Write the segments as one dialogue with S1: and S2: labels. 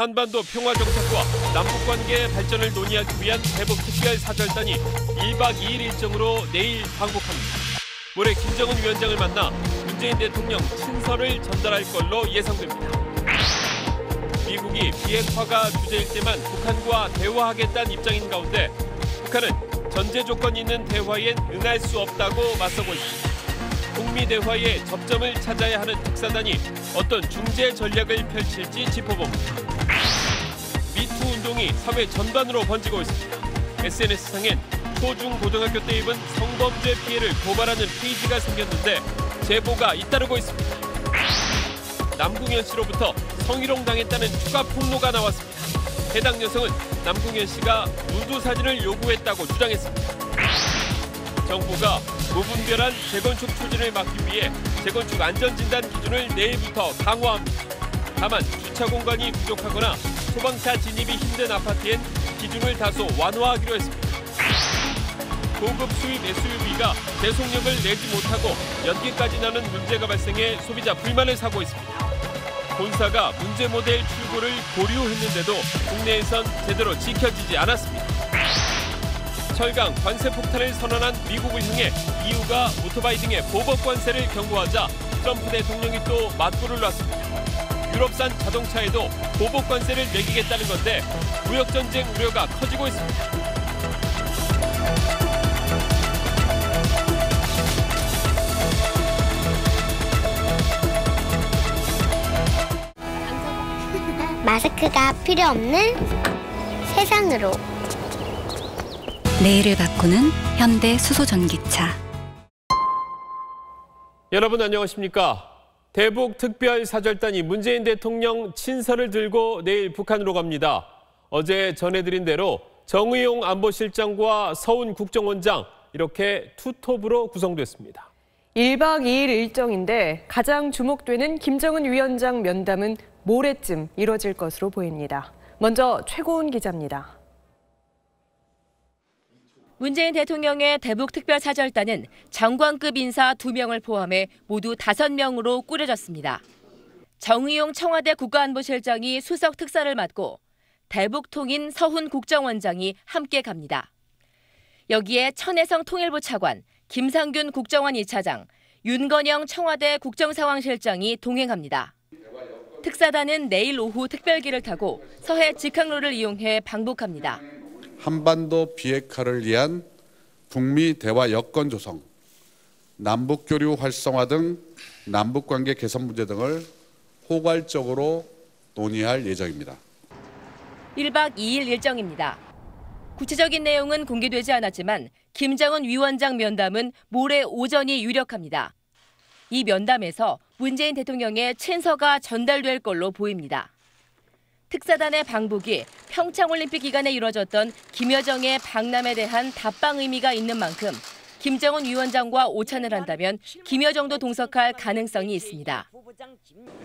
S1: 한반도 평화 정착과 남북관계 발전을 논의하기 위한 대북특별사절단이 1박 2일 일정으로 내일 방북합니다. 모레 김정은 위원장을 만나 문재인 대통령 친서를 전달할 걸로 예상됩니다. 미국이 비핵화가 주제일 때만 북한과 대화하겠다는 입장인 가운데 북한은 전제 조건이 있는 대화엔 응할 수 없다고 맞서고 있습니다. 북미 대화의 접점을 찾아야 하는 특사단이 어떤 중재 전략을 펼칠지 짚어봅니다. 미투 운동이 사회 전반으로 번지고 있습니다. SNS상엔 초중 고등학교 때 입은 성범죄 피해를 고발하는 페이지가 생겼는데 제보가 잇따르고 있습니다. 남궁현 씨로부터 성희롱 당했다는 추가 폭로가 나왔습니다. 해당 여성은 남궁현 씨가 누드 사진을 요구했다고 주장했습니다. 정부가 무분별한 재건축 추진을 막기 위해 재건축 안전진단 기준을 내일부터 강화합니다. 다만 주차 공간이 부족하거나 소방차 진입이 힘든 아파트엔 기준을 다소 완화하기로 했습니다. 고급 수입 SUV가 제속력을 내지 못하고 연기까지 나는 문제가 발생해 소비자 불만을 사고 있습니다. 본사가 문제 모델 출고를 보류했는데도 국내에선 제대로 지켜지지 않았습니다. 철강 관세 폭탄을 선언한 미국을 향해 EU가 오토바이 등의 보복 관세를 경고하자 트럼프 대통령이 또 맞불을 놨습니다. 유럽산 자동차에도 보복 관세를 매기겠다는 건데 무역 전쟁 우려가 커지고 있습니다.
S2: 마스크가 필요 없는 세상으로.
S3: 내일을 바꾸는 현대 수소전기차.
S1: 여러분 안녕하십니까? 대북 특별사절단이 문재인 대통령 친서를 들고 내일 북한으로 갑니다. 어제 전해드린 대로 정의용 안보실장과 서훈 국정원장 이렇게 투톱으로 구성됐습니다.
S4: 1박 2일 일정인데 가장 주목되는 김정은 위원장 면담은 모레쯤 이뤄질 것으로 보입니다. 먼저 최고은 기자입니다.
S5: 문재인 대통령의 대북특별사절단은 장관급 인사 2명을 포함해 모두 5명으로 꾸려졌습니다. 정의용 청와대 국가안보실장이 수석 특사를 맡고 대북통인 서훈 국정원장이 함께 갑니다. 여기에 천혜성 통일부 차관, 김상균 국정원 2차장, 윤건영 청와대 국정상황실장이 동행합니다. 특사단은 내일 오후 특별기를 타고 서해 직항로를 이용해 방북합니다.
S6: 한반도 비핵화를 위한 북미 대화 여건 조성, 남북교류 활성화 등 남북관계 개선 문제 등을 포괄적으로 논의할 예정입니다.
S5: 1박 2일 일정입니다. 구체적인 내용은 공개되지 않았지만 김정은 위원장 면담은 모레 오전이 유력합니다. 이 면담에서 문재인 대통령의 친서가 전달될 걸로 보입니다. 특사단의 방북이 평창올림픽 기간에 이뤄졌던 김여정의 방남에 대한 답방 의미가 있는 만큼 김정은 위원장과 오찬을 한다면 김여정도 동석할 가능성이 있습니다.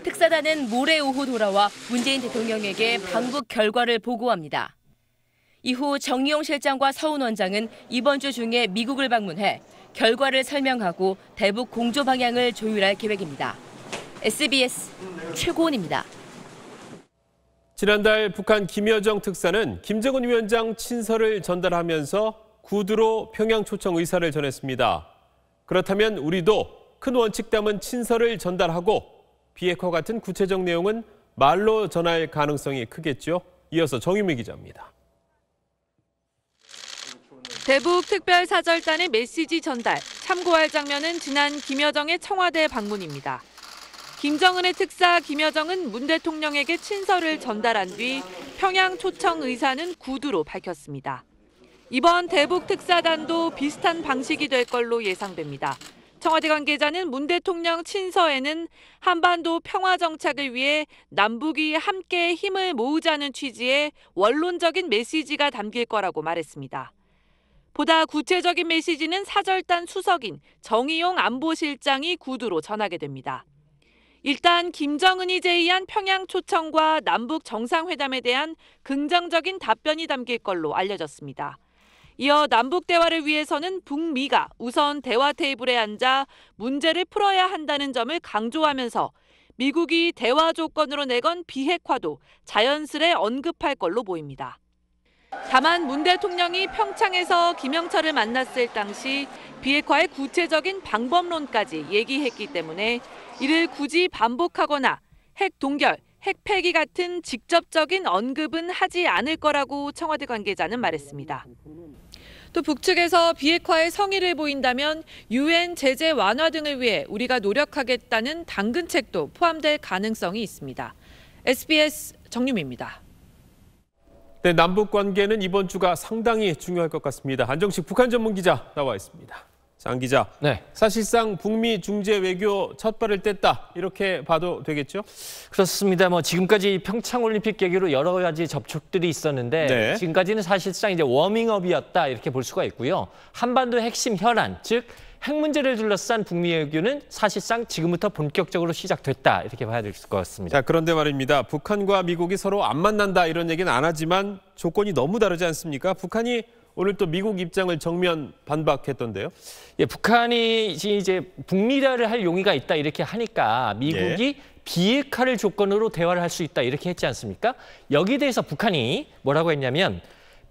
S5: 특사단은 모레 오후 돌아와 문재인 대통령에게 방북 결과를 보고합니다. 이후 정의용 실장과 서훈 원장은 이번 주 중에 미국을 방문해 결과를 설명하고 대북 공조 방향을 조율할 계획입니다. SBS 최고은입니다.
S1: 지난달 북한 김여정 특사는 김정은 위원장 친서를 전달하면서 구두로 평양 초청 의사를 전했습니다. 그렇다면 우리도 큰 원칙 담은 친서를 전달하고 비핵화 같은 구체적 내용은 말로 전할 가능성이 크겠죠. 이어서 정유미 기자입니다.
S7: 대북특별사절단의 메시지 전달, 참고할 장면은 지난 김여정의 청와대 방문입니다. 김정은의 특사 김여정은 문 대통령에게 친서를 전달한 뒤 평양 초청 의사는 구두로 밝혔습니다. 이번 대북특사단도 비슷한 방식이 될 걸로 예상됩니다. 청와대 관계자는 문 대통령 친서에는 한반도 평화 정착을 위해 남북이 함께 힘을 모으자는 취지의 원론적인 메시지가 담길 거라고 말했습니다. 보다 구체적인 메시지는 사절단 수석인 정의용 안보실장이 구두로 전하게 됩니다. 일단 김정은이 제의한 평양 초청과 남북 정상회담에 대한 긍정적인 답변이 담길 걸로 알려졌습니다. 이어 남북 대화를 위해서는 북미가 우선 대화 테이블에 앉아 문제를 풀어야 한다는 점을 강조하면서 미국이 대화 조건으로 내건 비핵화도 자연스레 언급할 걸로 보입니다. 다만 문 대통령이 평창에서 김영철을 만났을 당시 비핵화의 구체적인 방법론까지 얘기했기 때문에 이를 굳이 반복하거나 핵 동결, 핵 폐기 같은 직접적인 언급은 하지 않을 거라고 청와대 관계자는 말했습니다. 또 북측에서 비핵화에 성의를 보인다면 유엔 제재 완화 등을 위해 우리가 노력하겠다는 당근책도 포함될 가능성이 있습니다. SBS 정유미입니다.
S1: 네, 남북 관계는 이번 주가 상당히 중요할 것 같습니다. 안정식 북한 전문 기자 나와 있습니다. 장 기자,
S8: 네.
S1: 사실상 북미 중재 외교 첫 발을 뗐다 이렇게 봐도 되겠죠?
S8: 그렇습니다. 지금까지 평창 올림픽 계기로 여러 가지 접촉들이 있었는데
S1: 네.
S8: 지금까지는 사실상 이제 워밍업이었다 이렇게 볼 수가 있고요. 한반도 핵심 현안, 즉 핵 문제를 둘러싼 북미 외교는 사실상 지금부터 본격적으로 시작됐다 이렇게 봐야 될 것 같습니다.
S1: 자, 그런데 말입니다. 북한과 미국이 서로 안 만난다 이런 얘기는 안 하지만 조건이 너무 다르지 않습니까? 북한이 오늘 또 미국 입장을 정면 반박했던데요.
S8: 예, 북한이 이제 북미 대화를 할 용의가 있다 이렇게 하니까 미국이 비핵화를 조건으로 대화를 할 수 있다 이렇게 했지 않습니까? 여기에 대해서 북한이 뭐라고 했냐면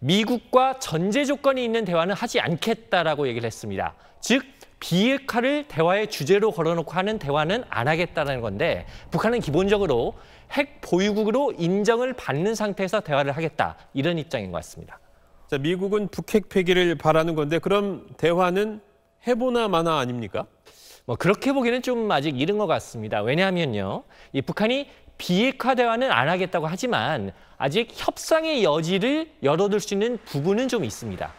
S8: 미국과 전제 조건이 있는 대화는 하지 않겠다라고 얘기를 했습니다. 즉 비핵화를 대화의 주제로 걸어놓고 하는 대화는 안 하겠다는 건데 북한은 기본적으로 핵 보유국으로 인정을 받는 상태에서 대화를 하겠다 이런 입장인 것 같습니다.
S1: 자, 미국은 북핵 폐기를 바라는 건데 그럼 대화는 해보나 마나 아닙니까?
S8: 그렇게 보기에는 좀 아직 이른 것 같습니다. 왜냐하면요, 이 북한이 비핵화 대화는 안 하겠다고 하지만 아직 협상의 여지를 열어둘 수 있는 부분은 좀 있습니다.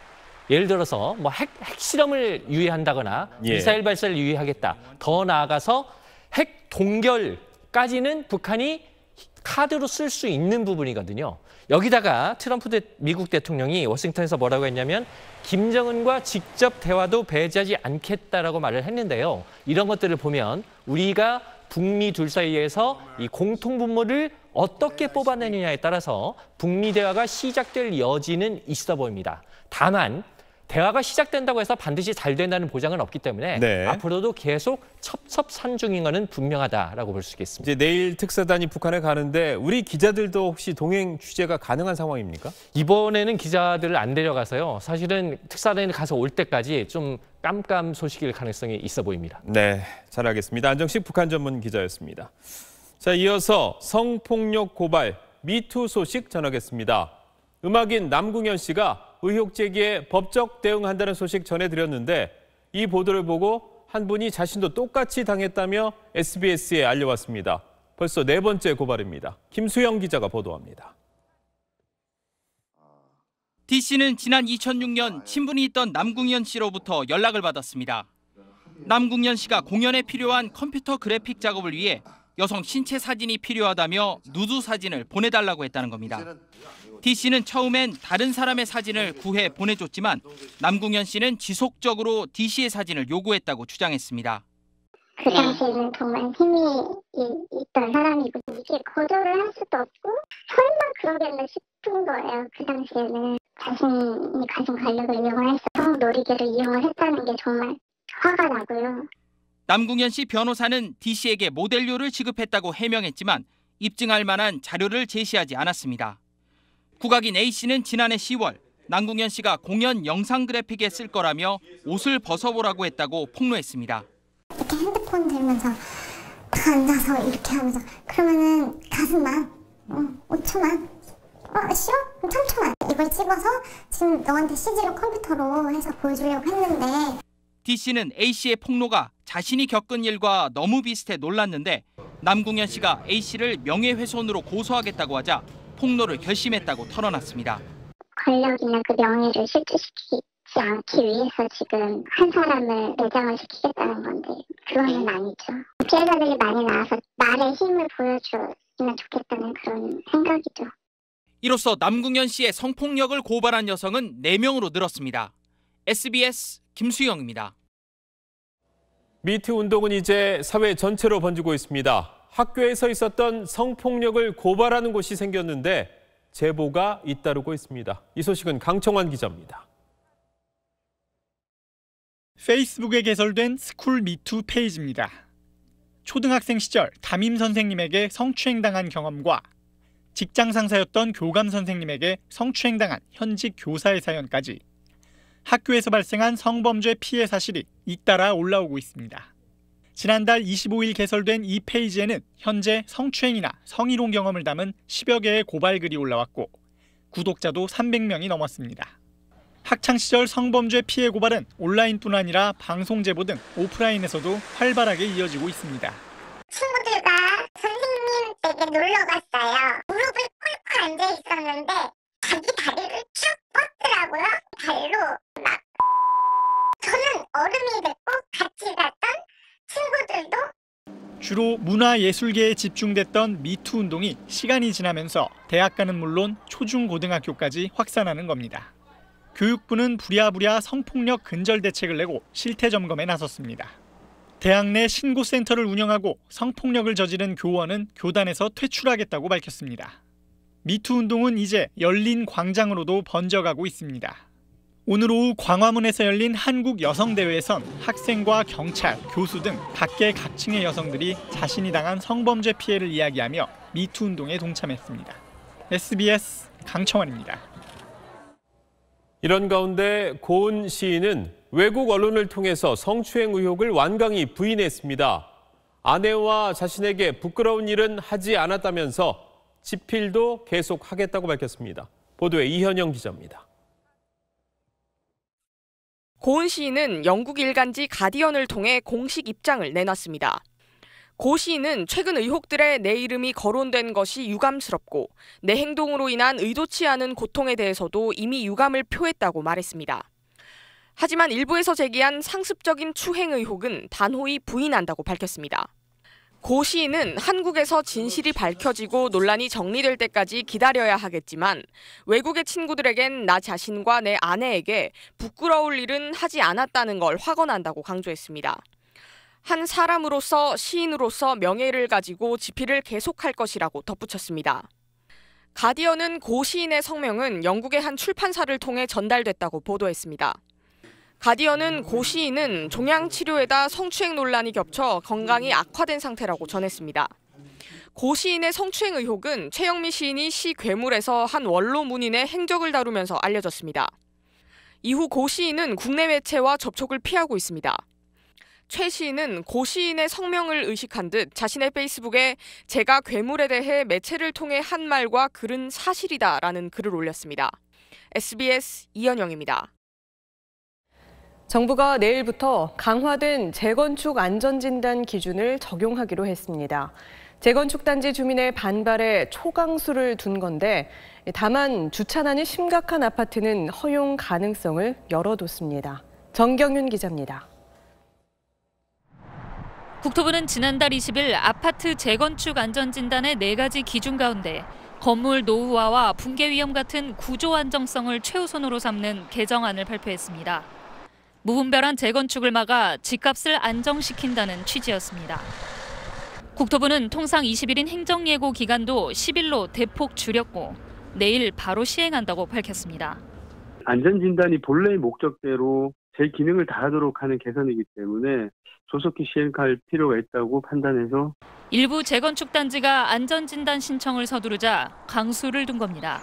S8: 예를 들어서 핵실험을 유예한다거나 미사일 발사를 유예하겠다. 더 나아가서 핵 동결까지는 북한이 카드로 쓸 수 있는 부분이거든요. 여기다가 트럼프 미국 대통령이 워싱턴에서 뭐라고 했냐면 김정은과 직접 대화도 배제하지 않겠다라고 말을 했는데요. 이런 것들을 보면 우리가 북미 둘 사이에서 이 공통분모를 어떻게 뽑아내느냐에 따라서 북미 대화가 시작될 여지는 있어 보입니다. 다만 대화가 시작된다고 해서 반드시 잘 된다는 보장은 없기 때문에 앞으로도 계속 첩첩산중인 것은 분명하다라고 볼 수 있겠습니다.
S1: 이제 내일 특사단이 북한에 가는데 우리 기자들도 혹시 동행 취재가 가능한 상황입니까?
S8: 이번에는 기자들을 안 데려가서요. 사실은 특사단이 가서 올 때까지 좀 깜깜 소식일 가능성이 있어 보입니다.
S1: 네, 잘 알겠습니다. 안정식 북한 전문 기자였습니다. 자, 이어서 성폭력 고발 미투 소식 전하겠습니다. 음악인 남궁현 씨가 의혹 제기에 법적 대응한다는 소식 전해드렸는데 이 보도를 보고 한 분이 자신도 똑같이 당했다며 SBS에 알려왔습니다. 벌써 네 번째 고발입니다. 김수영 기자가 보도합니다.
S9: D씨는 지난 2006년 친분이 있던 남궁현 씨로부터 연락을 받았습니다. 남궁현 씨가 공연에 필요한 컴퓨터 그래픽 작업을 위해 여성 신체 사진이 필요하다며 누드 사진을 보내달라고 했다는 겁니다. D씨는 처음엔 다른 사람의 사진을 구해 보내줬지만 남궁현 씨는 지속적으로 D씨의 사진을 요구했다고 주장했습니다.
S2: 그 당시에는 정말 힘이 있던 사람이고 이게 거절을 할 수도 없고 설마 그러겠나 싶은 거예요. 그 당시에는 자신이 가진 관력을 이용해서 성노리개를 이용을 했다는 게 정말 화가 나고요.
S9: 남궁현 씨 변호사는 D씨에게 모델료를 지급했다고 해명했지만 입증할 만한 자료를 제시하지 않았습니다. 국악인 A씨는 지난해 10월 남궁현 씨가 공연 영상 그래픽에 쓸 거라며 옷을 벗어보라고 했다고 폭로했습니다.
S2: 이렇게 핸드폰 들면서 다 앉아서 이렇게 하면서 그러면은 가슴만 5초만 싫어? 3초만 이걸 찍어서 지금 너한테 CG로 컴퓨터로 해서 보여주려고 했는데
S9: D씨는 A씨의 폭로가 자신이 겪은 일과 너무 비슷해 놀랐는데 남궁현 씨가 A씨를 명예훼손으로 고소하겠다고 하자 폭로를 결심했다고 털어놨습니다.
S2: 권력이나 그 명예를 실추시키지 않기 위해서 지금 한 사람을 매장을 시키겠다는 건데 그거는 아니죠. 피해자들이 많이 나와서 나의 힘을 보여주면 좋겠다는 그런 생각이죠.
S9: 이로써 남궁현 씨의 성폭력을 고발한 여성은 4명으로 늘었습니다. SBS 김수영입니다.
S1: 미투 운동은 이제 사회 전체로 번지고 있습니다. 학교에서 있었던 성폭력을 고발하는 곳이 생겼는데 제보가 잇따르고 있습니다. 이 소식은 강청환 기자입니다.
S10: 페이스북에 개설된 스쿨 미투 페이지입니다. 초등학생 시절 담임 선생님에게 성추행당한 경험과 직장 상사였던 교감 선생님에게 성추행당한 현직 교사의 사연까지 학교에서 발생한 성범죄 피해 사실이 잇따라 올라오고 있습니다. 지난달 25일 개설된 이 페이지에는 현재 성추행이나 성희롱 경험을 담은 10여 개의 고발글이 올라왔고 구독자도 300명이 넘었습니다. 학창시절 성범죄 피해 고발은 온라인뿐 아니라 방송 제보 등 오프라인에서도 활발하게 이어지고 있습니다.
S2: 친구들과 선생님 댁에 놀러 갔어요. 무릎을 꿇고 앉아 있었는데 자기 다리를 쭉 뻗더라고요. 발로 막. 저는 어른이 됐고 같이 갔던 친구들도.
S10: 주로 문화예술계에 집중됐던 미투 운동이 시간이 지나면서 대학가는 물론 초중고등학교까지 확산하는 겁니다. 교육부는 부랴부랴 성폭력 근절 대책을 내고 실태 점검에 나섰습니다. 대학 내 신고센터를 운영하고 성폭력을 저지른 교원은 교단에서 퇴출하겠다고 밝혔습니다. 미투 운동은 이제 열린 광장으로도 번져가고 있습니다. 오늘 오후 광화문에서 열린 한국여성대회에선 학생과 경찰, 교수 등 각계 각층의 여성들이 자신이 당한 성범죄 피해를 이야기하며 미투 운동에 동참했습니다. SBS 강청원입니다.
S1: 이런 가운데 고은 시인은 외국 언론을 통해서 성추행 의혹을 완강히 부인했습니다. 아내와 자신에게 부끄러운 일은 하지 않았다면서 집필도 계속하겠다고 밝혔습니다. 보도에 이현영 기자입니다.
S4: 고은 시인은 영국 일간지 가디언을 통해 공식 입장을 내놨습니다. 고 시인은 최근 의혹들에 내 이름이 거론된 것이 유감스럽고 내 행동으로 인한 의도치 않은 고통에 대해서도 이미 유감을 표했다고 말했습니다. 하지만 일부에서 제기한 상습적인 추행 의혹은 단호히 부인한다고 밝혔습니다. 고 시인은 한국에서 진실이 밝혀지고 논란이 정리될 때까지 기다려야 하겠지만 외국의 친구들에겐 나 자신과 내 아내에게 부끄러울 일은 하지 않았다는 걸 확언한다고 강조했습니다. 한 사람으로서 시인으로서 명예를 가지고 집필을 계속할 것이라고 덧붙였습니다. 가디언은 고 시인의 성명은 영국의 한 출판사를 통해 전달됐다고 보도했습니다. 가디언은 고 시인은 종양 치료에다 성추행 논란이 겹쳐 건강이 악화된 상태라고 전했습니다. 고 시인의 성추행 의혹은 최영미 시인이 시 괴물에서 한 원로 문인의 행적을 다루면서 알려졌습니다. 이후 고 시인은 국내 매체와 접촉을 피하고 있습니다. 최 시인은 고 시인의 성명을 의식한 듯 자신의 페이스북에 제가 괴물에 대해 매체를 통해 한 말과 글은 사실이다라는 글을 올렸습니다. SBS 이현영입니다. 정부가 내일부터 강화된 재건축 안전진단 기준을 적용하기로 했습니다. 재건축 단지 주민의 반발에 초강수를 둔 건데 다만 주차난이 심각한 아파트는 허용 가능성을 열어뒀습니다. 정경윤 기자입니다.
S11: 국토부는 지난달 20일 아파트 재건축 안전진단의 4가지 기준 가운데 건물 노후화와 붕괴 위험 같은 구조 안정성을 최우선으로 삼는 개정안을 발표했습니다. 무분별한 재건축을 막아 집값을 안정시킨다는 취지였습니다. 국토부는 통상 20일인 행정예고 기간도 10일로 대폭 줄였고 내일 바로 시행한다고 밝혔습니다.
S12: 안전진단이 본래의 목적대로 제 기능을 다하도록 하는 개선이기 때문에 조속히 시행할 필요가 있다고 판단해서
S11: 일부 재건축 단지가 안전진단 신청을 서두르자 강수를 둔 겁니다.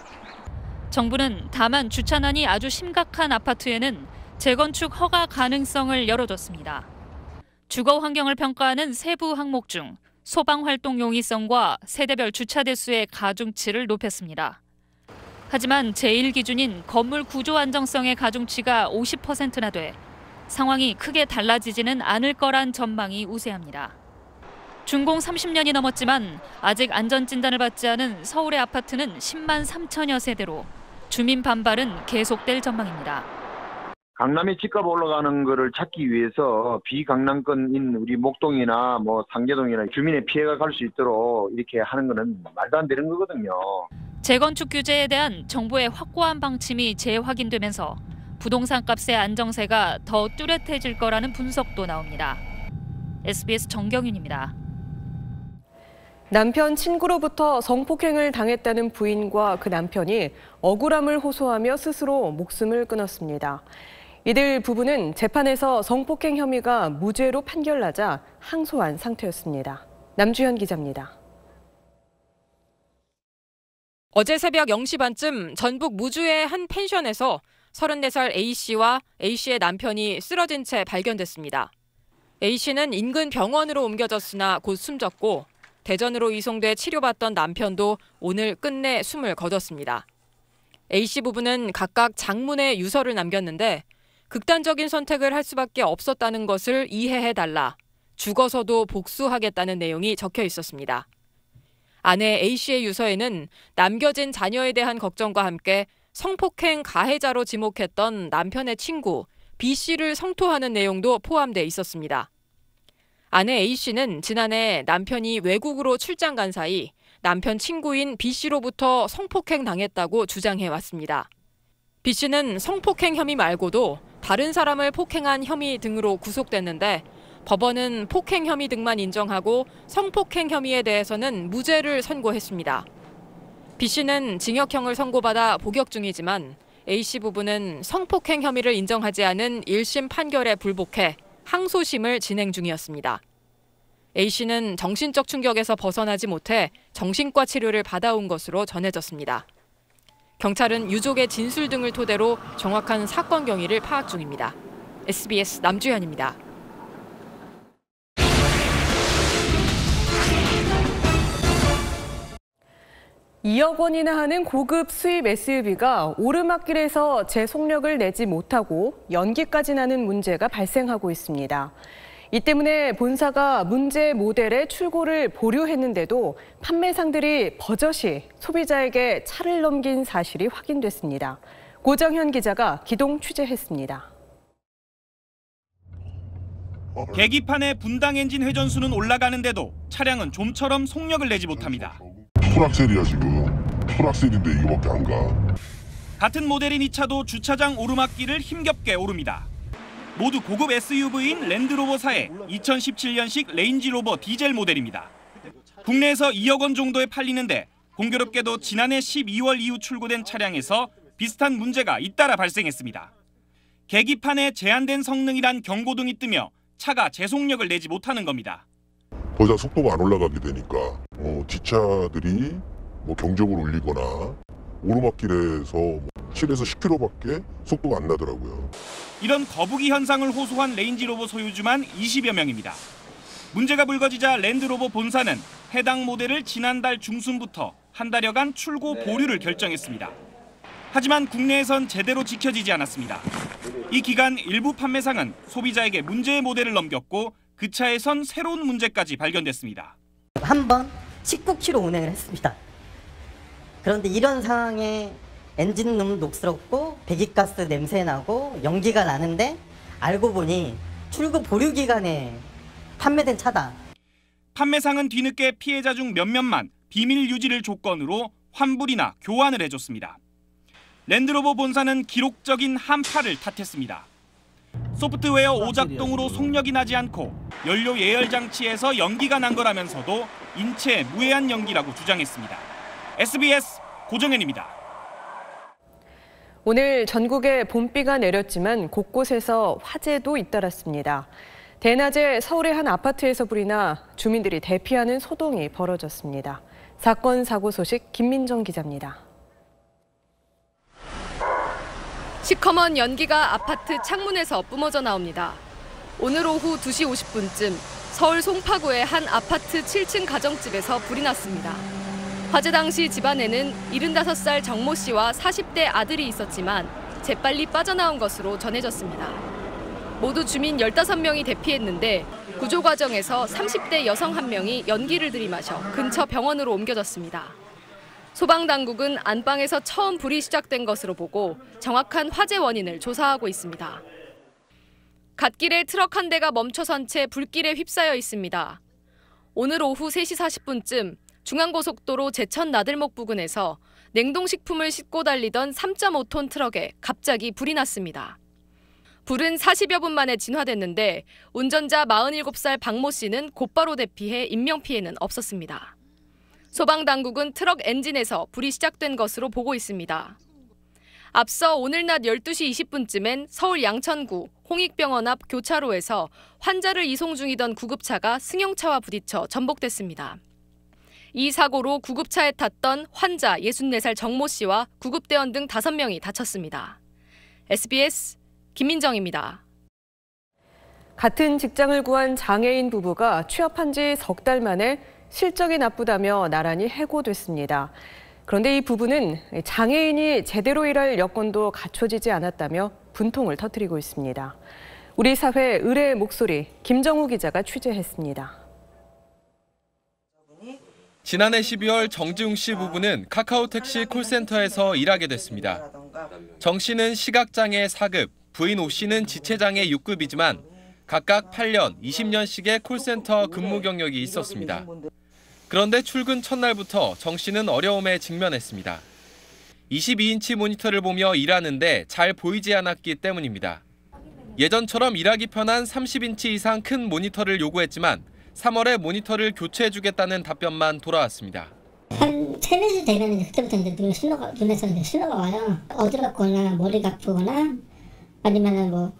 S11: 정부는 다만 주차난이 아주 심각한 아파트에는 재건축 허가 가능성을 열어뒀습니다. 주거 환경을 평가하는 세부 항목 중 소방 활동 용이성과 세대별 주차 대수의 가중치를 높였습니다. 하지만 제1기준인 건물 구조 안정성의 가중치가 50%나 돼 상황이 크게 달라지지는 않을 거란 전망이 우세합니다. 준공 30년이 넘었지만 아직 안전진단을 받지 않은 서울의 아파트는 10만 3천여 세대로 주민 반발은 계속될 전망입니다.
S13: 강남의 집값 올라가는 거를 찾기 위해서 비강남권인 우리 목동이나 상계동이나 주민의 피해가 갈 수 있도록 이렇게 하는 거는 말도 안 되는 거거든요.
S11: 재건축 규제에 대한 정부의 확고한 방침이 재확인되면서 부동산 값의 안정세가 더 뚜렷해질 거라는 분석도 나옵니다. SBS 정경윤입니다.
S4: 남편 친구로부터 성폭행을 당했다는 부인과 그 남편이 억울함을 호소하며 스스로 목숨을 끊었습니다.
S14: 이들 부부는 재판에서 성폭행 혐의가 무죄로 판결나자 항소한 상태였습니다. 남주현 기자입니다.
S4: 어제 새벽 0시 반쯤 전북 무주의 한 펜션에서 34살 A씨와 A씨의 남편이 쓰러진 채 발견됐습니다. A씨는 인근 병원으로 옮겨졌으나 곧 숨졌고 대전으로 이송돼 치료받던 남편도 오늘 끝내 숨을 거뒀습니다. A씨 부부는 각각 장문의 유서를 남겼는데 극단적인 선택을 할 수밖에 없었다는 것을 이해해달라, 죽어서도 복수하겠다는 내용이 적혀 있었습니다. 아내 A씨의 유서에는 남겨진 자녀에 대한 걱정과 함께 성폭행 가해자로 지목했던 남편의 친구 B씨를 성토하는 내용도 포함돼 있었습니다. 아내 A씨는 지난해 남편이 외국으로 출장 간 사이 남편 친구인 B씨로부터 성폭행 당했다고 주장해왔습니다. B씨는 성폭행 혐의 말고도 다른 사람을 폭행한 혐의 등으로 구속됐는데 법원은 폭행 혐의 등만 인정하고 성폭행 혐의에 대해서는 무죄를 선고했습니다. B씨는 징역형을 선고받아 복역 중이지만 A씨 부부는 성폭행 혐의를 인정하지 않은 1심 판결에 불복해 항소심을 진행 중이었습니다. A씨는 정신적 충격에서 벗어나지 못해 정신과 치료를 받아온 것으로 전해졌습니다. 경찰은 유족의 진술 등을 토대로 정확한 사건 경위를 파악 중입니다. SBS 남주현입니다.
S14: 2억 원이나 하는 고급 수입 SUV가 오르막길에서 제 속력을 내지 못하고 연기까지 나는 문제가 발생하고 있습니다. 이 때문에 본사가 문제 모델의 출고를 보류했는데도 판매상들이 버젓이 소비자에게 차를 넘긴 사실이 확인됐습니다. 고정현 기자가 기동 취재했습니다.
S9: 계기판의 분당 엔진 회전수는 올라가는데도 차량은 좀처럼 속력을 내지 못합니다.
S15: 풀악셀이야 지금. 풀악셀인데 이거밖에 안 가.
S9: 같은 모델인 이 차도 주차장 오르막길을 힘겹게 오릅니다. 모두 고급 SUV인 랜드로버사의 2017년식 레인지로버 디젤 모델입니다. 국내에서 2억 원 정도에 팔리는데 공교롭게도 지난해 12월 이후 출고된 차량에서 비슷한 문제가 잇따라 발생했습니다. 계기판에 제한된 성능이란 경고등이 뜨며 차가 제속력을 내지 못하는 겁니다.
S15: 더 이상 속도가 안 올라가게 되니까 뒷차들이 경적을 울리거나 오르막길에서 7에서 10km밖에 속도가 안 나더라고요.
S9: 이런 거북이 현상을 호소한 레인지로버 소유주만 20여 명입니다. 문제가 불거지자 랜드로버 본사는 해당 모델을 지난달 중순부터 한 달여간 출고 보류를 결정했습니다. 하지만 국내에선 제대로 지켜지지 않았습니다. 이 기간 일부 판매상은 소비자에게 문제의 모델을 넘겼고 그 차에선 새로운 문제까지 발견됐습니다.
S16: 한 번 19km 운행을 했습니다. 그런데 이런 상황에 엔진룸 녹슬었고 배기가스 냄새 나고 연기가 나는데 알고 보니 출고 보류 기간에 판매된 차다.
S9: 판매상은 뒤늦게 피해자 중 몇몇만 비밀 유지를 조건으로 환불이나 교환을 해줬습니다. 랜드로버 본사는 기록적인 한파를 탓했습니다. 소프트웨어 오작동으로 속력이 나지 않고 연료 예열 장치에서 연기가 난 거라면서도 인체에 무해한 연기라고 주장했습니다. SBS 고정현입니다.
S14: 오늘 전국에 봄비가 내렸지만 곳곳에서 화재도 잇따랐습니다. 대낮에 서울의 한 아파트에서 불이 나 주민들이 대피하는 소동이 벌어졌습니다. 사건 사고 소식 김민정 기자입니다.
S4: 시커먼 연기가 아파트 창문에서 뿜어져 나옵니다. 오늘 오후 2시 50분쯤 서울 송파구의 한 아파트 7층 가정집에서 불이 났습니다. 화재 당시 집안에는 75살 정모 씨와 40대 아들이 있었지만 재빨리 빠져나온 것으로 전해졌습니다. 모두 주민 15명이 대피했는데 구조 과정에서 30대 여성 1명이 연기를 들이마셔 근처 병원으로 옮겨졌습니다. 소방당국은 안방에서 처음 불이 시작된 것으로 보고 정확한 화재 원인을 조사하고 있습니다. 갓길에 트럭 한 대가 멈춰선 채 불길에 휩싸여 있습니다. 오늘 오후 3시 40분쯤 중앙고속도로 제천 나들목 부근에서 냉동식품을 싣고 달리던 3.5톤 트럭에 갑자기 불이 났습니다. 불은 40여 분 만에 진화됐는데 운전자 47살 박모 씨는 곧바로 대피해 인명피해는 없었습니다. 소방당국은 트럭 엔진에서 불이 시작된 것으로 보고 있습니다.
S17: 앞서 오늘 낮 12시 20분쯤엔 서울 양천구 홍익병원 앞 교차로에서 환자를 이송 중이던 구급차가 승용차와 부딪혀 전복됐습니다. 이 사고로 구급차에 탔던 환자 64살 정모 씨와 구급대원 등 5명이 다쳤습니다. SBS 김민정입니다.
S14: 같은 직장을 구한 장애인 부부가 취업한 지 석 달 만에 실적이 나쁘다며 나란히 해고됐습니다. 그런데 이 부부는 장애인이 제대로 일할 여건도 갖춰지지 않았다며 분통을 터뜨리고 있습니다. 우리 사회 의뢰의 목소리 김정우 기자가 취재했습니다.
S18: 지난해 12월 정지웅 씨 부부는 카카오 택시 콜센터에서 일하게 됐습니다. 정 씨는 시각장애 4급, 부인 오 씨는 지체장애 6급이지만 각각 8년, 20년씩의 콜센터 근무 경력이 있었습니다. 그런데 출근 첫날부터 정 씨는 어려움에 직면했습니다. 22인치 모니터를 보며 일하는데 잘 보이지 않았기 때문입니다. 예전처럼 일하기 편한 30인치 이상 큰 모니터를 요구했지만 3월에 모니터를 교체해주겠다는 답변만 돌아왔습니다.
S19: 한 3-4주 되면 그때부터 이제 눈에서 신호가 와요. 어지럽거나 머리가 아프거나 아니면 뭐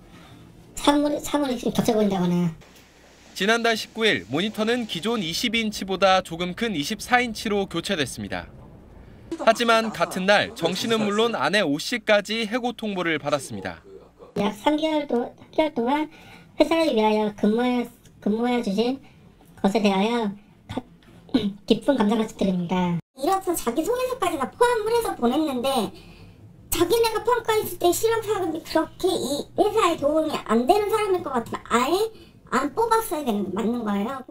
S19: 사물이 좀 겹쳐 보인다거나.
S18: 지난달 19일 모니터는 기존 22인치보다 조금 큰 24인치로 교체됐습니다. 하지만 같은 날 정 씨는 물론 아내 오 씨까지 해고 통보를 받았습니다.
S19: 약 3개월 동안 회사를 위하여 근무해 주신 것에 대하여 깊은 감사 말씀드립니다.
S2: 이로써 자기 소개서까지나 포함을 해서 보냈는데 자기네가 평가했을 때 실업사람이 그렇게 이 회사에 도움이 안 되는 사람일 것 같으면 아예 안 뽑았어야 맞는 거예요.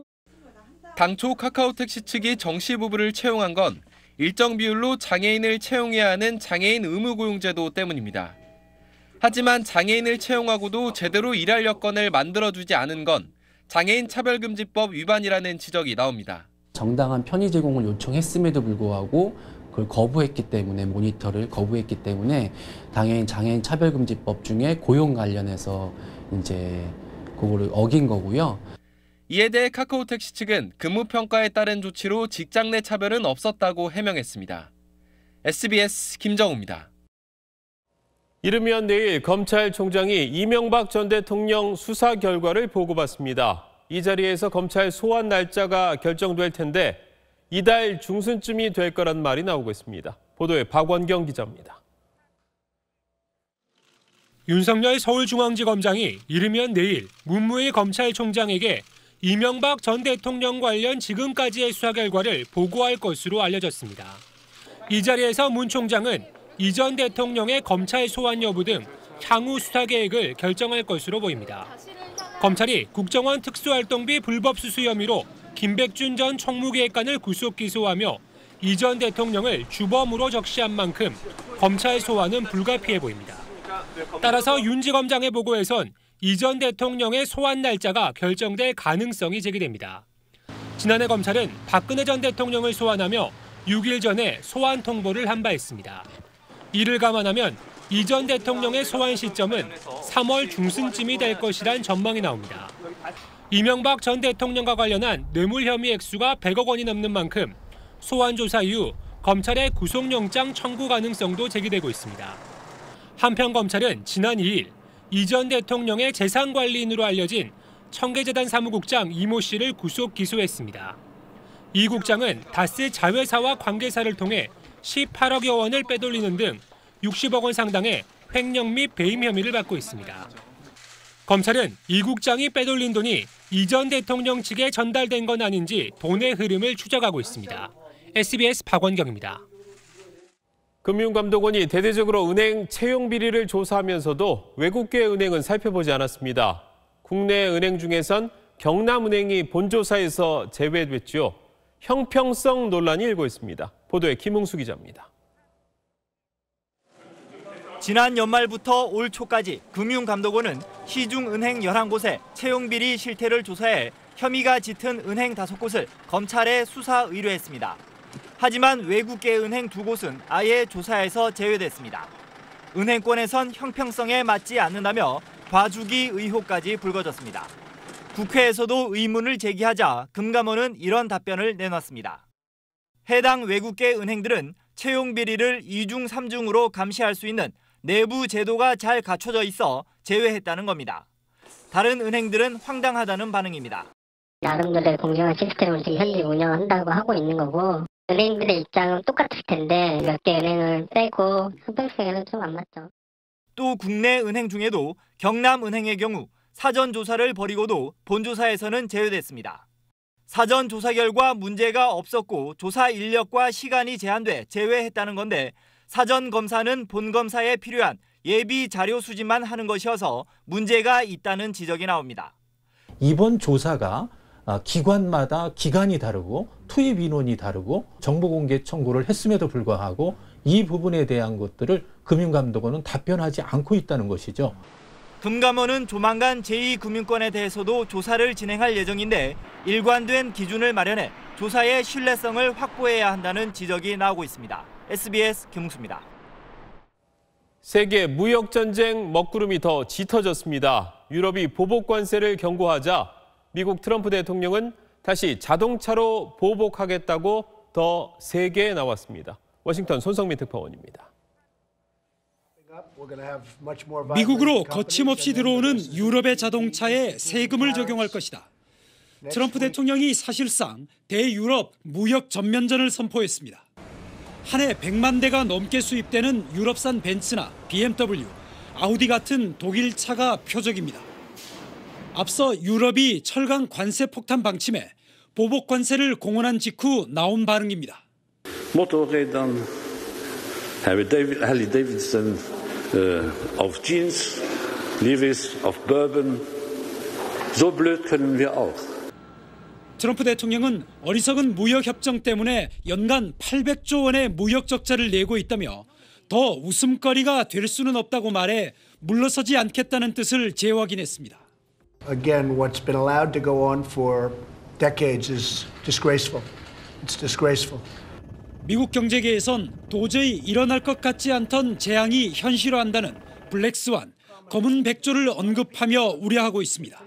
S18: 당초 카카오 택시 측이 정 씨 부부를 채용한 건 일정 비율로 장애인을 채용해야 하는 장애인 의무고용제도 때문입니다. 하지만 장애인을 채용하고도 제대로 일할 여건을 만들어주지 않은 건 장애인 차별금지법 위반이라는 지적이 나옵니다.
S20: 정당한 편의 제공을 요청했음에도 불구하고 그걸 거부했기 때문에 모니터를 거부했기 때문에 당연히 장애인 차별금지법 중에 고용 관련해서 이제 그거를 어긴 거고요.
S18: 이에 대해 카카오 택시 측은 근무평가에 따른 조치로 직장 내 차별은 없었다고 해명했습니다. SBS 김정우입니다.
S1: 이르면 내일 검찰총장이 이명박 전 대통령 수사 결과를 보고받습니다. 이 자리에서 검찰 소환 날짜가 결정될 텐데 이달 중순쯤이 될 거란 말이 나오고 있습니다. 보도에 박원경 기자입니다.
S21: 윤석열 서울중앙지검장이 이르면 내일 문무일 검찰총장에게 이명박 전 대통령 관련 지금까지의 수사 결과를 보고할 것으로 알려졌습니다. 이 자리에서 문 총장은 이 전 대통령의 검찰 소환 여부 등 향후 수사 계획을 결정할 것으로 보입니다. 검찰이 국정원 특수활동비 불법 수수 혐의로 김백준 전 총무계획관을 구속 기소하며 이 전 대통령을 주범으로 적시한 만큼 검찰 소환은 불가피해 보입니다. 따라서 윤 지검장의 보고에선 이 전 대통령의 소환 날짜가 결정될 가능성이 제기됩니다. 지난해 검찰은 박근혜 전 대통령을 소환하며 6일 전에 소환 통보를 한 바 있습니다. 이를 감안하면 이 전 대통령의 소환 시점은 3월 중순쯤이 될 것이란 전망이 나옵니다. 이명박 전 대통령과 관련한 뇌물 혐의 액수가 100억 원이 넘는 만큼 소환 조사 이후 검찰의 구속영장 청구 가능성도 제기되고 있습니다. 한편 검찰은 지난 2일 이 전 대통령의 재산관리인으로 알려진 청계재단 사무국장 이모 씨를 구속 기소했습니다. 이 국장은 다스 자회사와 관계사를 통해 18억여 원을 빼돌리는 등 60억 원 상당의 횡령 및 배임 혐의를 받고 있습니다. 검찰은 이 국장이 빼돌린 돈이 이 전 대통령 측에 전달된 건 아닌지 돈의 흐름을 추적하고 있습니다. SBS 박원경입니다.
S1: 금융감독원이 대대적으로 은행 채용 비리를 조사하면서도 외국계 은행은 살펴보지 않았습니다. 국내 은행 중에선 경남은행이 본조사에서 제외됐죠. 형평성 논란이 일고 있습니다. 보도에 김웅수 기자입니다.
S10: 지난 연말부터 올 초까지 금융감독원은 시중은행 11곳의 채용비리 실태를 조사해 혐의가 짙은 은행 5곳을 검찰에 수사 의뢰했습니다. 하지만 외국계 은행 2곳은 아예 조사에서 제외됐습니다. 은행권에선 형평성에 맞지 않는다며 봐주기 의혹까지 불거졌습니다. 국회에서도 의문을 제기하자 금감원은 이런 답변을 내놨습니다. 해당 외국계 은행들은 채용 비리를 2중 3중으로 감시할 수 있는
S3: 내부 제도가 잘 갖춰져 있어 제외했다는 겁니다. 다른 은행들은 황당하다는 반응입니다.
S19: 나름대로의 공정한 시스템을 지금 현재 운영한다고 하고 있는 거고 은행들의 입장은 똑같을 텐데 몇 개 은행을 빼고 형평성에는 좀 안 맞죠.
S3: 또 국내 은행 중에도 경남은행의 경우 사전 조사를 벌이고도 본조사에서는 제외됐습니다. 사전 조사 결과 문제가 없었고 조사 인력과 시간이 제한돼 제외했다는 건데 사전 검사는 본 검사에 필요한 예비 자료 수집만 하는 것이어서 문제가 있다는 지적이 나옵니다.
S22: 이번 조사가 기관마다 기간이 다르고 투입 인원이 다르고 정보공개 청구를 했음에도 불구하고 이 부분에 대한 것들을 금융감독원은 답변하지 않고 있다는 것이죠.
S3: 금감원은 조만간 제2금융권에 대해서도 조사를 진행할 예정인데 일관된 기준을 마련해 조사의 신뢰성을 확보해야 한다는 지적이 나오고 있습니다. SBS 김웅수입니다.
S1: 세계 무역 전쟁 먹구름이 더 짙어졌습니다. 유럽이 보복 관세를 경고하자 미국 트럼프 대통령은 다시 자동차로 보복하겠다고 더 세게 나왔습니다. 워싱턴 손성민 특파원입니다.
S23: 미국으로 거침없이 들어오는 유럽의 자동차에 세금을 적용할 것이다. 트럼프 대통령이 사실상 대유럽 무역 전면전을 선포했습니다. 한 해 100만 대가 넘게 수입되는 유럽산 벤츠나 BMW, 아우디 같은 독일 차가 표적입니다. 앞서 유럽이 철강 관세 폭탄 방침에 보복 관세를 공언한 직후 나온 반응입니다.
S24: Motorrädern, Harley Davidson, auf Jeans, Levi's, auf Bourbon. So blöd können wir auch.
S23: 트럼프 대통령은 어리석은 무역협정 때문에 연간 800조 원의 무역 적자를 내고 있다며 더 웃음거리가 될 수는 없다고 말해 물러서지 않겠다는 뜻을 재확인했습니다.
S25: Again, what's been allowed to go on for decades is disgraceful. It's disgraceful.
S23: 미국 경제계에선 도저히 일어날 것 같지 않던 재앙이 현실화한다는 블랙스완, 검은 백조를 언급하며 우려하고 있습니다.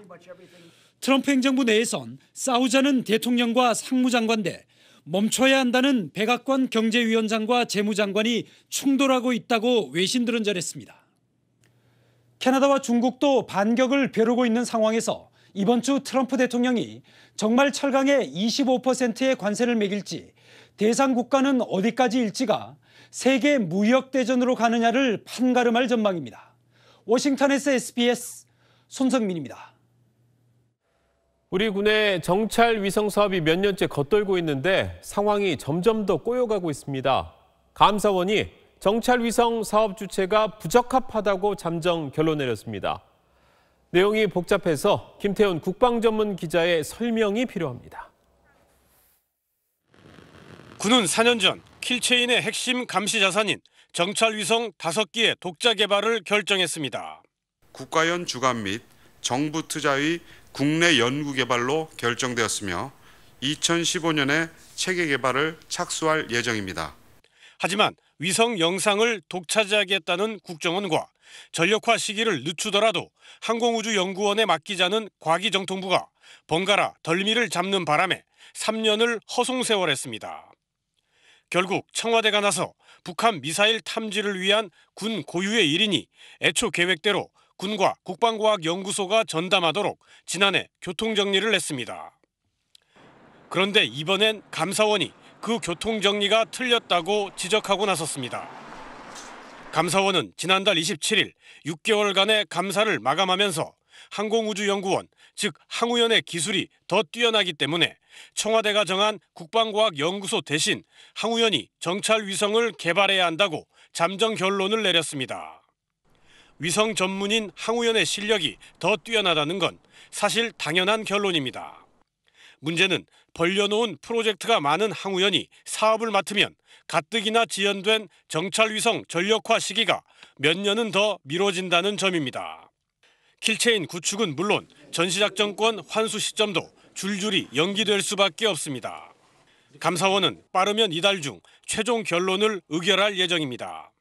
S23: 트럼프 행정부 내에선 싸우자는 대통령과 상무장관 대 멈춰야 한다는 백악관 경제위원장과 재무장관이 충돌하고 있다고 외신들은 전했습니다. 캐나다와 중국도 반격을 벼르고 있는 상황에서 이번 주 트럼프 대통령이 정말 철강에 25%의 관세를 매길지 대상 국가는 어디까지일지가 세계 무역대전으로 가느냐를 판가름할 전망입니다. 워싱턴에서 SBS 손성민입니다.
S1: 우리 군의 정찰 위성 사업이 몇 년째 겉돌고 있는데 상황이 점점 더 꼬여가고 있습니다. 감사원이 정찰 위성 사업 주체가 부적합하다고 잠정 결론 내렸습니다. 내용이 복잡해서 김태훈 국방전문 기자의 설명이 필요합니다.
S26: 군은 4년 전 킬체인의 핵심 감시 자산인 정찰 위성 5기의 독자 개발을 결정했습니다.
S27: 국가연 주관 및 정부 투자의 국내 연구 개발로 결정되었으며 2015년에 체계 개발을 착수할 예정입니다.
S26: 하지만 위성 영상을 독차지하겠다는 국정원과 전력화 시기를 늦추더라도 항공우주연구원에 맡기자는 과기정통부가 번갈아 덜미를 잡는 바람에 3년을 허송세월했습니다. 결국 청와대가 나서 북한 미사일 탐지를 위한 군 고유의 일인이 애초 계획대로 군과 국방과학연구소가 전담하도록 지난해 교통정리를 했습니다. 그런데 이번엔 감사원이 그 교통정리가 틀렸다고 지적하고 나섰습니다. 감사원은 지난달 27일 6개월간의 감사를 마감하면서 항공우주연구원, 즉 항우연의 기술이 더 뛰어나기 때문에 청와대가 정한 국방과학연구소 대신 항우연이 정찰 위성을 개발해야 한다고 잠정 결론을 내렸습니다. 위성 전문인 항우연의 실력이 더 뛰어나다는 건 사실 당연한 결론입니다. 문제는 벌려놓은 프로젝트가 많은 항우연이 사업을 맡으면 가뜩이나 지연된 정찰 위성 전력화 시기가 몇 년은 더 미뤄진다는 점입니다. 킬체인 구축은 물론 전시작전권 환수 시점도 줄줄이 연기될 수밖에 없습니다. 감사원은 빠르면 이달 중 최종 결론을 의결할 예정입니다.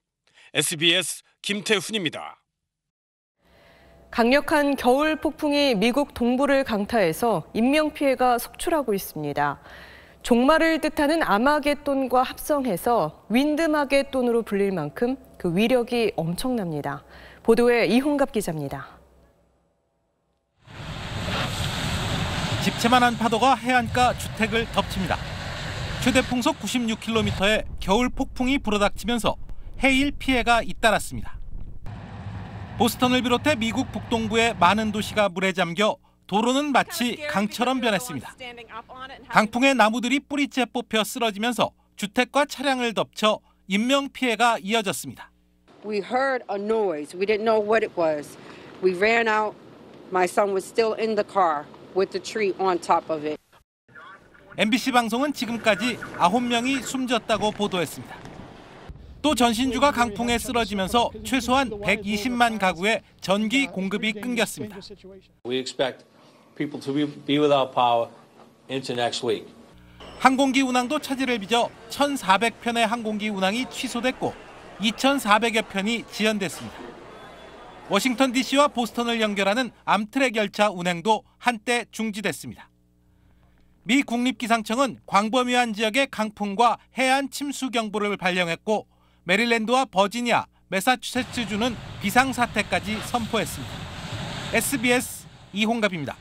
S26: SBS 김태훈입니다.
S14: 강력한 겨울 폭풍이 미국 동부를 강타해서 인명피해가 속출하고 있습니다. 종말을 뜻하는 아마겟돈과 합성해서 윈드마겟돈으로 불릴 만큼 그 위력이 엄청납니다. 보도에 이홍갑 기자입니다.
S5: 집채만한 파도가 해안가 주택을 덮칩니다. 최대 풍속 96km의 겨울 폭풍이 불어닥치면서 해일 피해가 잇따랐습니다. 보스턴을 비롯해 미국 북동부의 많은 도시가 물에 잠겨 도로는 마치 강처럼 변했습니다. 강풍에 나무들이 뿌리째 뽑혀 쓰러지면서 주택과 차량을 덮쳐 인명피해가 이어졌습니다.
S6: We heard a noise. We didn't know what it was. We ran out. My son was still in the car with the tree on top of it.
S5: MBC 방송은 지금까지 9명이 숨졌다고 보도했습니다. 또 전신주가 강풍에 쓰러지면서 최소한 120만 가구의 전기 공급이 끊겼습니다.
S7: We expect people to be without power into next week.
S5: 항공기 운항도 차질을 빚어 1,400편의 항공기 운항이 취소됐고 2,400여 편이 지연됐습니다. 워싱턴 DC와 보스턴을 연결하는 암트랙 열차 운행도 한때 중지됐습니다. 미 국립기상청은 광범위한 지역의 강풍과 해안 침수 경보를 발령했고 메릴랜드와 버지니아, 매사추세츠주는 비상사태까지 선포했습니다. SBS 이홍갑입니다.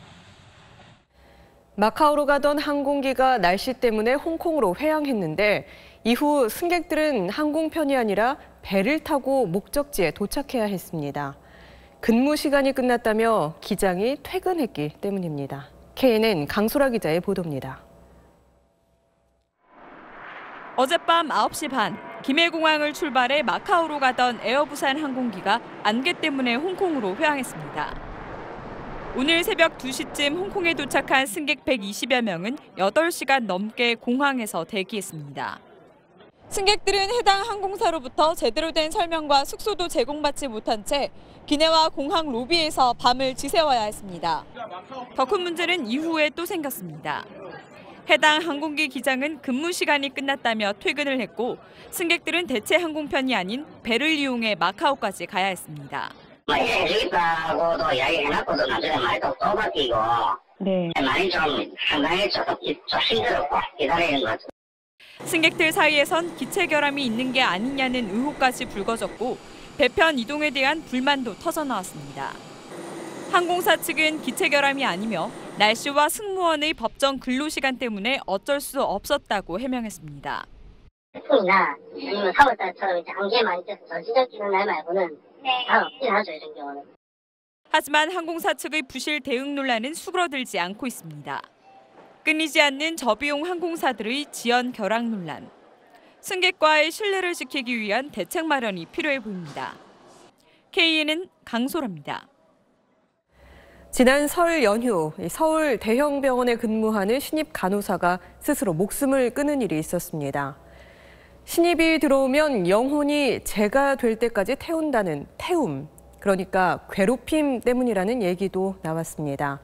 S14: 마카오로 가던 항공기가 날씨 때문에 홍콩으로 회항했는데 이후 승객들은 항공편이 아니라 배를 타고 목적지에 도착해야 했습니다. 근무 시간이 끝났다며 기장이 퇴근했기 때문입니다. KNN 강소라 기자의 보도입니다.
S8: 어젯밤 9시 반 김해공항을 출발해 마카오로 가던 에어부산 항공기가 안개 때문에 홍콩으로 회항했습니다. 오늘 새벽 2시쯤 홍콩에 도착한 승객 120여 명은 8시간 넘게 공항에서 대기했습니다. 승객들은 해당 항공사로부터 제대로 된 설명과 숙소도 제공받지 못한 채 기내와 공항 로비에서 밤을 지새워야 했습니다. 더 큰 문제는 이후에 또 생겼습니다. 해당 항공기 기장은 근무 시간이 끝났다며 퇴근을 했고 승객들은 대체 항공편이 아닌 배를 이용해 마카오까지 가야 했습니다.
S11: 해주겠다고도 이야기해놨고도 나중에 말도 또 바뀌고 많이 좀 상당히 좀 힘들었고 기다리는 것 같아요.
S8: 승객들 사이에선 기체 결함이 있는 게 아니냐는 의혹까지 불거졌고 배편 이동에 대한 불만도 터져나왔습니다. 항공사 측은 기체 결함이 아니며 날씨와 승무원의 법정 근로시간 때문에 어쩔 수 없었다고 해명했습니다.
S11: 태풍이나 아니면 4월달처럼 이제 안개 많이 껴서 전시적 끼는 날 말고는 다 없긴 하죠, 이런 경우는.
S8: 하지만 항공사 측의 부실 대응 논란은 수그러들지 않고 있습니다. 끊이지 않는 저비용 항공사들의 지연 결항 논란. 승객과의 신뢰를 지키기 위한 대책 마련이 필요해 보입니다. KNN 강소라입니다.
S14: 지난 설 연휴 서울 대형 병원에 근무하는 신입 간호사가 스스로 목숨을 끊은 일이 있었습니다. 신입이 들어오면 영혼이 재가 될 때까지 태운다는 태움, 그러니까 괴롭힘 때문이라는 얘기도 나왔습니다.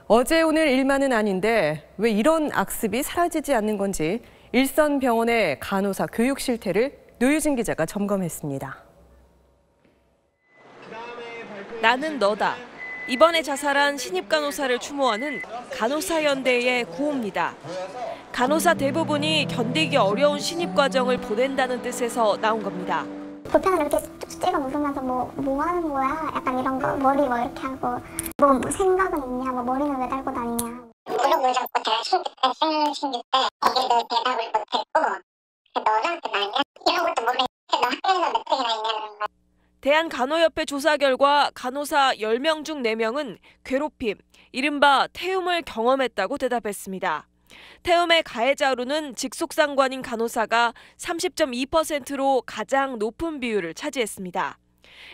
S14: 어제 오늘 일만은 아닌데 왜 이런 악습이 사라지지 않는 건지 일선병원의 간호사 교육 실태를 노유진 기자가 점검했습니다.
S12: 나는 너다. 이번에 자살한 신입 간호사를 추모하는 간호사연대의 구호입니다. 간호사 대부분이 견디기 어려운 신입 과정을 보낸다는 뜻에서 나온 겁니다.
S2: 보통은 이렇게 찍어 물으면서 뭐 하는 거야? 약간 이런 거 머리 뭐 이렇게 하고 뭐 생각은 있냐? 뭐 머리는 왜 달고 다니냐?
S11: 물어보고 자꾸 제가 신입 때 거기도 대답을 못했고 너한테 말이야? 이런 것도 모르겠어. 너 학교에서 몇 명이나 있냐 그런 거.
S12: 대한간호협회 조사 결과 간호사 10명 중 4명은 괴롭힘, 이른바 태움을 경험했다고 대답했습니다. 태움의 가해자로는 직속상관인 간호사가 30.2%로 가장 높은 비율을 차지했습니다.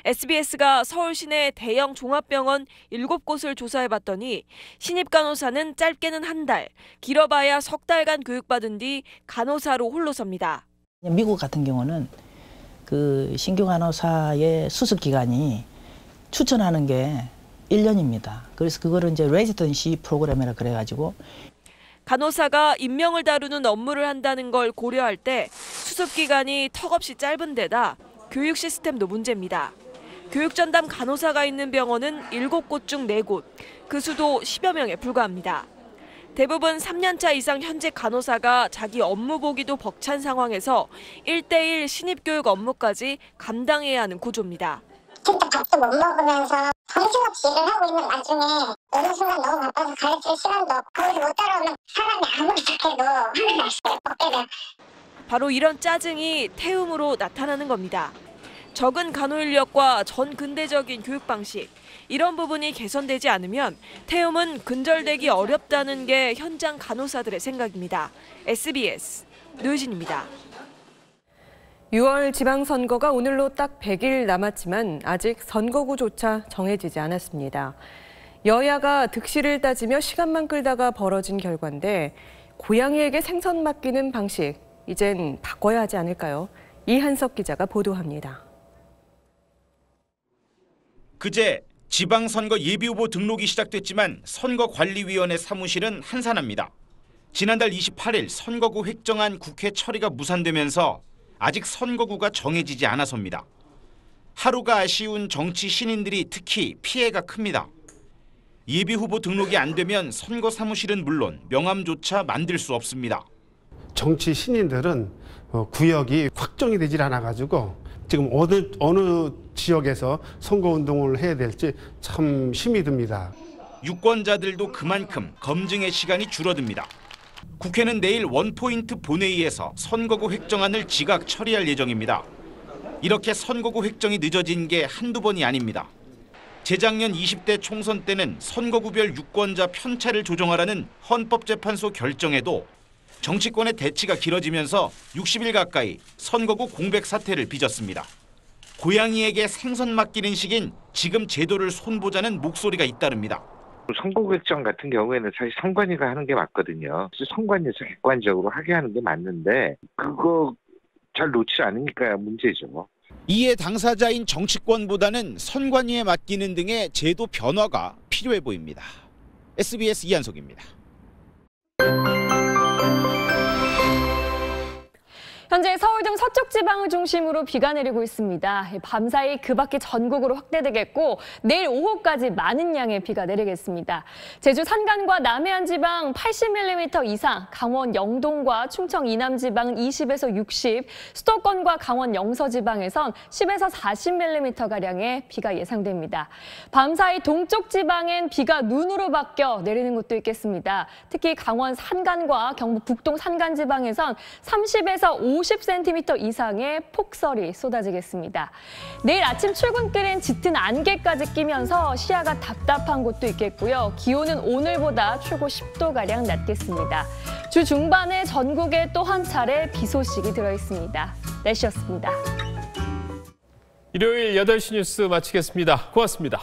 S12: SBS가 서울 시내 대형 종합병원 7곳을 조사해봤더니 신입 간호사는 짧게는 한 달, 길어봐야 석 달간 교육받은 뒤 간호사로 홀로 섭니다.
S13: 미국 같은 경우는 그 신규 간호사의 수습 기간이 추천하는 게 1년입니다. 그래서 그거를 이제 레지던시 프로그램이라 그래가지고
S12: 간호사가 인명을 다루는 업무를 한다는 걸 고려할 때 수습 기간이 턱없이 짧은 데다 교육 시스템도 문제입니다. 교육 전담 간호사가 있는 병원은 7곳 중 4곳, 그 수도 10여 명에 불과합니다. 대부분 3년차 이상 현직 간호사가 자기 업무 보기도 벅찬 상황에서 1:1 신입교육 업무까지 감당해야 하는 구조입니다.
S11: 진짜 밥도 못 먹으면서 정신없이 일을 하고 있는 와중에 어느 순간 너무 바빠서 가르칠 시간도 없고 거기서 못 따라오면 사람이 아무리 착해도 하는 말씀을 못 되면
S12: 바로 이런 짜증이 태움으로 나타나는 겁니다. 적은 간호 인력과 전근대적인 교육 방식, 이런 부분이 개선되지 않으면 태움은 근절되기 어렵다는 게 현장 간호사들의 생각입니다. SBS 노유진입니다.
S14: 6월 지방선거가 오늘로 딱 100일 남았지만 아직 선거구조차 정해지지 않았습니다. 여야가 득실을 따지며 시간만 끌다가 벌어진 결과인데 고양이에게 생선 맡기는 방식, 이젠 바꿔야 하지 않을까요? 이한석 기자가 보도합니다.
S4: 그제 지방선거 예비후보 등록이 시작됐지만 선거관리위원회 사무실은 한산합니다. 지난달 28일 선거구 획정안 국회 처리가 무산되면서 아직 선거구가 정해지지 않아서입니다. 하루가 아쉬운 정치 신인들이 특히 피해가 큽니다. 예비후보 등록이 안 되면 선거 사무실은 물론 명함조차 만들 수 없습니다.
S9: 정치 신인들은 구역이 확정이 되질 않아가지고 지금 어느 지역에서 선거운동을 해야 될지 참 힘이 듭니다.
S4: 유권자들도 그만큼 검증의 시간이 줄어듭니다. 국회는 내일 원포인트 본회의에서 선거구 획정안을 지각 처리할 예정입니다. 이렇게 선거구 획정이 늦어진 게 한두 번이 아닙니다. 재작년 20대 총선 때는 선거구별 유권자 편차를 조정하라는 헌법재판소 결정에도 정치권의 대치가 길어지면서 60일 가까이 선거구 공백 사태를 빚었습니다. 고양이에게 생선 맡기는 식인 지금 제도를 손보자는 목소리가 잇따릅니다.
S15: 선거구 획정 같은 경우에는 사실 선관위가 하는 게 맞거든요. 선관위에서 객관적으로 하게 하는 게 맞는데 그거 잘 놓지 않으니까 문제죠.
S4: 이에 당사자인 정치권보다는 선관위에 맡기는 등의 제도 변화가 필요해 보입니다. SBS 이한석입니다.
S16: 현재 서울 등 서쪽 지방을 중심으로 비가 내리고 있습니다. 밤사이 그 밖에 전국으로 확대되겠고 내일 오후까지 많은 양의 비가 내리겠습니다. 제주 산간과 남해안 지방 80mm 이상, 강원 영동과 충청 이남 지방 20에서 60, 수도권과 강원 영서 지방에선 10에서 40mm가량의 비가 예상됩니다. 밤사이 동쪽 지방엔 비가 눈으로 바뀌어 내리는 곳도 있겠습니다. 특히 강원 산간과 경북 북동 산간 지방에선 30에서 50cm 이상의 폭설이 쏟아지겠습니다. 내일 아침 출근길엔 짙은 안개까지 끼면서 시야가 답답한 곳도 있겠고요. 기온은 오늘보다 최고 10도가량 낮겠습니다. 주 중반에 전국에 또 한 차례 비 소식이 들어있습니다. 날씨였습니다.
S1: 일요일 8시 뉴스 마치겠습니다. 고맙습니다.